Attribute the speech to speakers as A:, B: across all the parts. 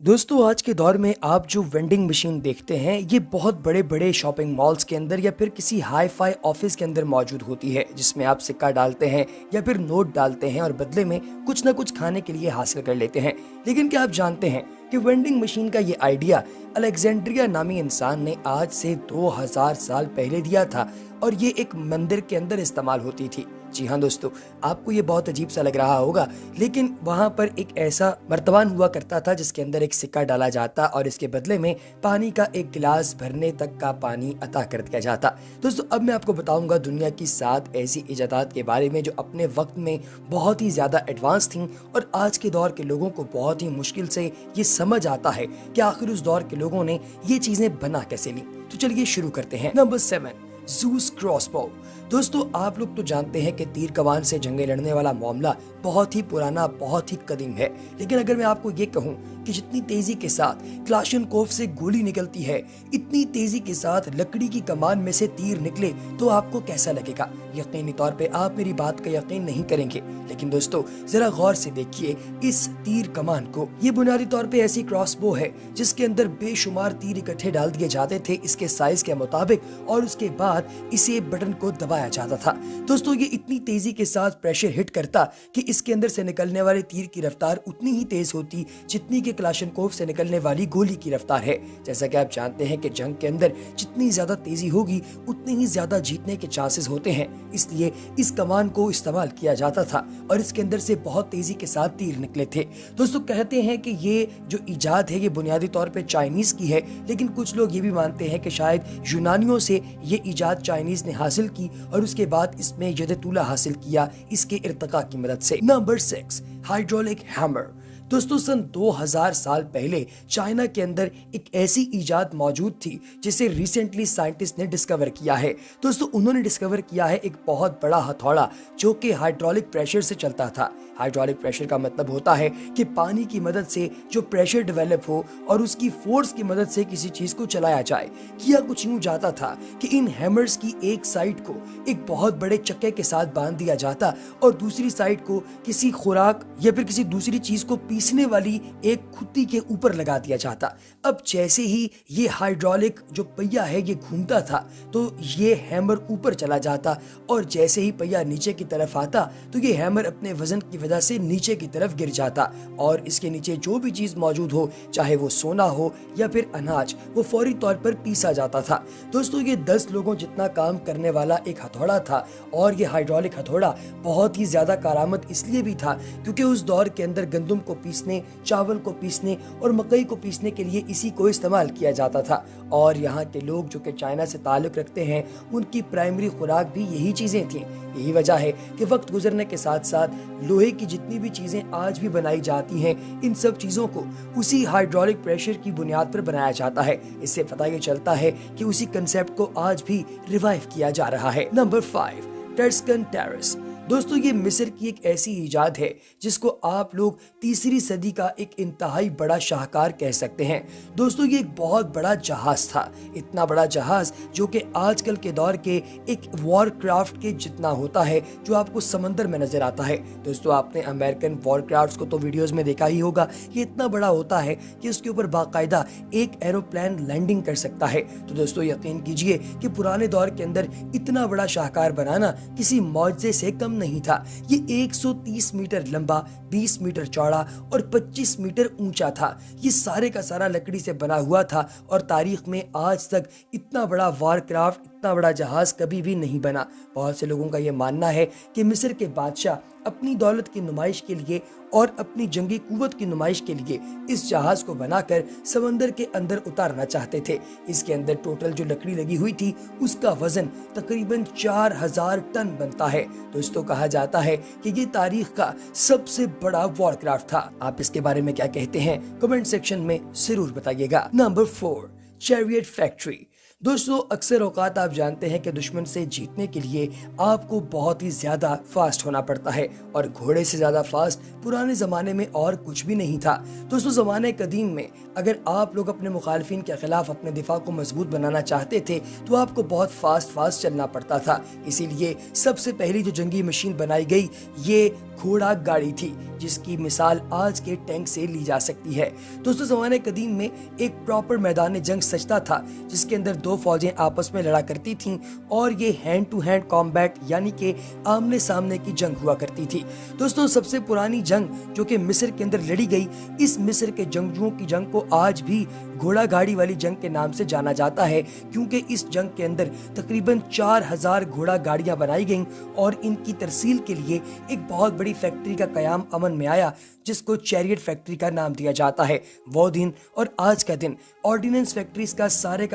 A: दोस्तों आज के दौर में आप जो वेंडिंग मशीन देखते हैं ये बहुत बड़े बड़े शॉपिंग मॉल्स के अंदर या फिर किसी हाई फाई ऑफिस के अंदर मौजूद होती है, जिसमें आप सिक्का डालते हैं या फिर नोट डालते हैं और बदले में कुछ ना कुछ खाने के लिए हासिल कर लेते हैं। लेकिन क्या आप जानते हैं कि वेंडिंग मशीन का ये आइडिया अलेक्जेंड्रिया नामी इंसान ने आज से 2000 साल पहले दिया था और ये एक मंदिर के अंदर इस्तेमाल होती थी। जी हाँ दोस्तों, आपको ये बहुत अजीब सा लग रहा होगा, लेकिन वहाँ पर एक ऐसा मर्तबान हुआ करता था जिसके अंदर एक सिक्का डाला जाता और इसके बदले में पानी का एक गिलास भरने तक का पानी अता कर दिया जाता। दोस्तों अब मैं आपको बताऊंगा दुनिया की 7 ऐसी इजादात के बारे में जो अपने वक्त में बहुत ही ज्यादा एडवांस थी और आज के दौर के लोगों को बहुत ही मुश्किल से ये समझ आता है कि आखिर उस दौर के लोगों ने ये चीजें बना कैसे ली। तो चलिए शुरू करते हैं। Number 7, Zeus crossbow. दोस्तों आप लोग तो जानते हैं कि तीर कमान से जंगें लड़ने वाला मामला बहुत ही पुराना, बहुत ही कदीम है। लेकिन अगर मैं आपको ये कहूं कि जितनी तेजी के साथ क्लाशनकोव से गोली निकलती है, इतनी तेजी के साथ लकड़ी की कमान में से तीर निकले तो आपको कैसा लगेगा? यकीनी तौर पे आप मेरी बात का यकीन नहीं करेंगे, लेकिन दोस्तों जरा गौर से देखिए इस तीर कमान को। ये बुनियादी तौर पे ऐसी क्रॉसबो है जिसके अंदर बेशुमार तीर इकट्ठे डाल दिए जाते थे इसके साइज के मुताबिक, और उसके बाद इसे बटन को दबाया जाता था। दोस्तों ये इतनी तेजी के साथ प्रेशर हिट करता कि इसके अंदर से निकलने वाले तीर की रफ्तार उतनी ही तेज होती जितनी कि क्लाशनकोव से निकलने वाली गोली की रफ्तार है। जैसा कि आप जानते हैं कि जंग के अंदर जितनी ज्यादा तेजी होगी उतनी ही ज्यादा जीतने के चांसेस होते हैं, इसलिए इस कमान को इस्तेमाल किया जाता था और इसके अंदर से बहुत तेजी के साथ तीर निकले थे। दोस्तों कहते हैं कि ये जो इजाद है ये बुनियादी तौर पे चाइनीज की है, लेकिन कुछ लोग ये भी मानते हैं कि शायद यूनानियों से ये इजाद चाइनीज ने हासिल की और उसके बाद इसमें यदतुला हासिल किया इसके इर्तिका की मदद से। Number 6, hydraulic hammer. दोस्तों सन 2000 साल पहले चाइना के अंदर एक ऐसी इजाद मौजूद थी जिसे रिसेंटली साइंटिस्ट ने डिस्कवर किया है। दोस्तों उन्होंने डिस्कवर किया है एक बहुत बड़ा हथौड़ा जो कि हाइड्रोलिक प्रेशर से चलता था। हाइड्रोलिक प्रेशर का मतलब होता है कि पानी की मदद से जो प्रेशर डेवलप हो और उसकी फोर्स की मदद से किसी चीज को चलाया जाए। किया कुछ यूं जाता था कि इन हैमर्स की एक साइड को एक बहुत बड़े चक्के के साथ बांध दिया जाता और दूसरी साइड को किसी खुराक या फिर किसी दूसरी चीज को पीसने वाली एक खुट्टी के ऊपर लगा दिया जाता। अब जैसे ही ये हाइड्रोलिक जो पहिया है ये घूमता था तो ये हैमर ऊपर चला जाता और जैसे ही पहिया नीचे की तरफ आता तो ये हैमर अपने वजन की वजह से नीचे की तरफ गिर जाता और इसके नीचे जो भी चीज मौजूद हो, चाहे वो सोना हो या फिर अनाज, वो फौरी तौर पर पीसा जाता था। दोस्तों ये 10 लोगों जितना काम करने वाला एक हथौड़ा था और ये हाइड्रोलिक हथौड़ा बहुत ही ज्यादा कारआमद इसलिए भी था क्योंकि उस दौर के अंदर गंदम को पीसने, चावल को पीसने और मकई को पीसने के लिए इसी को इस्तेमाल किया जाता था। और यहाँ के लोग जो कि चाइना से ताल्लुक रखते हैं उनकी प्राइमरी खुराक भी यही चीजें थी। यही वजह है कि वक्त गुजरने के साथ साथ लोहे की जितनी भी चीजें आज भी बनाई जाती हैं, इन सब चीजों को उसी हाइड्रोलिक प्रेशर की बुनियाद पर बनाया जाता है। इससे पता ये चलता है कि उसी कंसेप्ट को आज भी रिवाइव किया जा रहा है। Number 5, Tuscan terrace. दोस्तों ये मिस्र की एक ऐसी इजाद है जिसको आप लोग 3री सदी का एक इंतहाई बड़ा शाहकार कह सकते हैं। दोस्तों ये एक बहुत बड़ा जहाज था, इतना बड़ा जहाज जो कि आजकल के दौर के एक वॉरक्राफ्ट के जितना होता है जो आपको समंदर में नजर आता है। दोस्तों आपने अमेरिकन वॉरक्राफ्ट्स को तो वीडियोस में देखा ही होगा, ये इतना बड़ा होता है कि उसके ऊपर बाकायदा एक एरोप्लेन लैंडिंग कर सकता है। तो दोस्तों यकीन कीजिए कि पुराने दौर के अंदर इतना बड़ा शाहकार बनाना किसी मौजज़े से कम नहीं था। ये 130 मीटर लंबा, 20 मीटर चौड़ा और 25 मीटर ऊंचा था। ये सारे का सारा लकड़ी से बना हुआ था और तारीख में आज तक इतना बड़ा वारक्राफ्ट, इतना बड़ा जहाज कभी भी नहीं बना। बहुत से लोगों का ये मानना है कि मिस्र के बादशाह अपनी दौलत की नुमाइश के लिए और अपनी जंगी कुव्वत की नुमाइश के लिए इस जहाज को बनाकर समंदर के अंदर उतारना चाहते थे। इसके अंदर टोटल जो लकड़ी लगी हुई थी उसका वजन तकरीबन 4000 टन बनता है। दोस्तों कहा जाता है कि ये तारीख का सबसे बड़ा वॉरक्राफ्ट था। आप इसके बारे में क्या कहते हैं कमेंट सेक्शन में जरूर बताइएगा। Number 4, chariot factory. दोस्तों अक्सर औकात आप जानते हैं कि दुश्मन से जीतने के लिए आपको बहुत ही ज्यादा फास्ट होना पड़ता है, और घोड़े से ज्यादा फास्ट पुराने जमाने में और कुछ भी नहीं था। दोस्तों ज़माने कदीम में अगर आप लोग अपने मुखालफिन के खिलाफ अपने दिफा को मजबूत बनाना चाहते थे तो आपको बहुत फास्ट चलना पड़ता था। इसीलिए सबसे पहली जो जंगी मशीन बनाई गई ये घोड़ा गाड़ी थी, जिसकी मिसाल आज के टैंक से ली जा सकती है। दोस्तों ज़माने कदीम में एक प्रॉपर मैदान जंग सजता था, जिसके अंदर दो फौजें आपस में लड़ा करती थीं, और ये हैंड टू हैंड कॉम्बैट यानी कि आमने सामने की जंग हुआ करती थी। दोस्तों सबसे पुरानी जंग जो कि मिस्र के अंदर लड़ी गई, इस मिस्र के जंगजुओं की जंग को आज भी घोड़ा गाड़ी वाली जंग के नाम से जाना जाता है, क्योंकि इस जंग के अंदर तकरीबन 4000 घोड़ा गाड़ियां बनाई गईं, और इनकी तरसील के लिए एक बहुत बड़ी फैक्ट्री का कयाम अमन में आया, जिसको चैरियट फैक्ट्री का नाम दिया जाता है। वो दिन और आज का दिन ऑर्डिनेंस फैक्ट्रीज का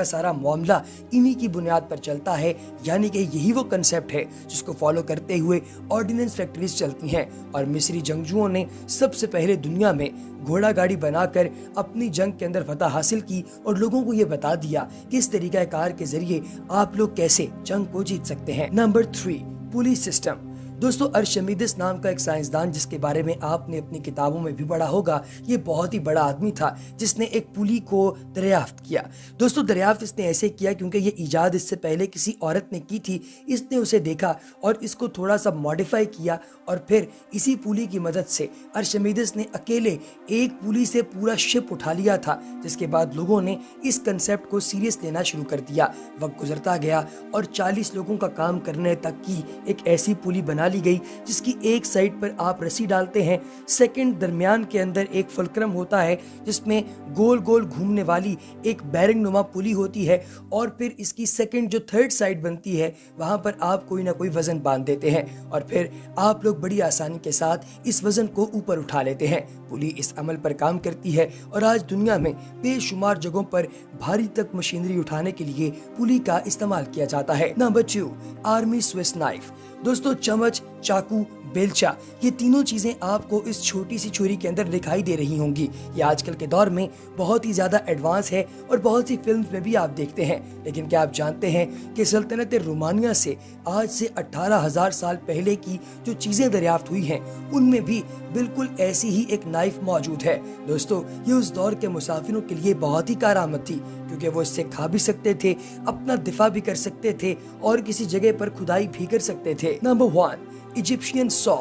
A: सारा मामला इन्हीं की बुनियाद पर चलता है, यानी कि यही वो कंसेप्ट है जिसको फॉलो करते हुए ऑर्डिनेंस फैक्ट्रीज चलती हैं। और मिस्री जंगजुओं ने सबसे पहले दुनिया में घोड़ा गाड़ी बनाकर अपनी जंग के अंदर फतह हासिल की, और लोगों को ये बता दिया कि इस तरीका कार के जरिए आप लोग कैसे जंग को जीत सकते हैं। Number 3, police system. दोस्तों अर्शिमिदिस नाम का एक साइंसदान, जिसके बारे में आपने अपनी किताबों में भी पढ़ा होगा, ये बहुत ही बड़ा आदमी था जिसने एक पुली को दरियाफ्त किया। दोस्तों दरियाफ्त इसने ऐसे किया क्योंकि ये इजाद इससे पहले किसी औरत ने की थी। इसने उसे देखा और इसको थोड़ा सा मॉडिफाई किया, और फिर इसी पुली की मदद से अर्शिमिदिस ने अकेले एक पुली से पूरा शिप उठा लिया था, जिसके बाद लोगों ने इस कंसेप्ट को सीरियस लेना शुरू कर दिया। वक्त गुजरता गया और 40 लोगों का काम करने तक की एक ऐसी पुली बना ली गई, जिसकी एक साइड पर आप रस्सी डालते हैं, सेकंड दरमियान के अंदर एक फुलक्रम होता है जिसमें गोल गोल घूमने वाली एक बैरिंग नुमा पुली होती है, और फिर इसकी सेकंड जो थर्ड साइड बनती है वहां पर आप कोई ना कोई वजन बांध देते हैं, और फिर आप लोग बड़ी आसानी के साथ इस वजन को ऊपर उठा लेते हैं। पुली इस अमल पर काम करती है, और आज दुनिया में बेशुमार जगहों पर भारी तक मशीनरी उठाने के लिए पुली का इस्तेमाल किया जाता है। Number 2, army Swiss knife. दोस्तों चम्मच, चाकू, बेलचा, ये तीनों चीजें आपको इस छोटी सी छुरी के अंदर दिखाई दे रही होंगी। ये आजकल के दौर में बहुत ही ज्यादा एडवांस है और बहुत सी फिल्म्स में भी आप देखते हैं। लेकिन क्या आप जानते हैं कि सल्तनत रोमानिया से आज से 18,000 साल पहले की जो चीजें दरियाफ्त हुई हैं, उनमें भी बिल्कुल ऐसी ही एक नाइफ मौजूद है। दोस्तों ये उस दौर के मुसाफिरों के लिए बहुत ही कारआमद थी, क्योंकि वो इससे खा भी सकते थे, अपना दिफा भी कर सकते थे, और किसी जगह पर खुदाई भी कर सकते थे। Number 1, Egyptian saw.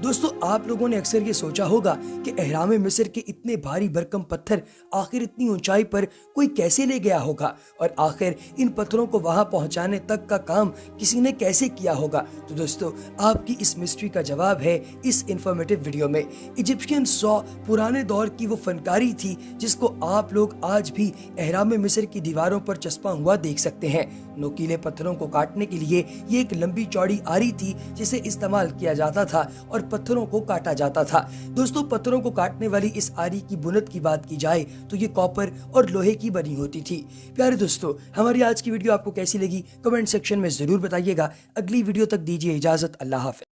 A: दोस्तों आप लोगों ने अक्सर ये सोचा होगा कि एहराम मिस्र के इतने भारी भरकम पत्थर आखिर इतनी ऊंचाई पर कोई कैसे ले गया होगा, और आखिर इन पत्थरों को वहां पहुंचाने तक का काम किसी ने कैसे किया होगा। तो दोस्तों आपकी इस मिस्ट्री का जवाब है इस इंफॉर्मेटिव वीडियो में। इजिप्शियन सॉ पुराने दौर की वो फनकारी थी जिसको आप लोग आज भी एहराम मिस्र की दीवारों पर चस्पा हुआ देख सकते हैं। नोकीले पत्थरों को काटने के लिए ये एक लंबी चौड़ी आरी थी जिसे इस्तेमाल किया जाता था और पत्थरों को काटा जाता था। दोस्तों पत्थरों को काटने वाली इस आरी की बुनत की बात की जाए तो ये कॉपर और लोहे की बनी होती थी। प्यारे दोस्तों हमारी आज की वीडियो आपको कैसी लगी कमेंट सेक्शन में जरूर बताइएगा। अगली वीडियो तक दीजिए इजाजत। अल्लाह हाफ़िज़।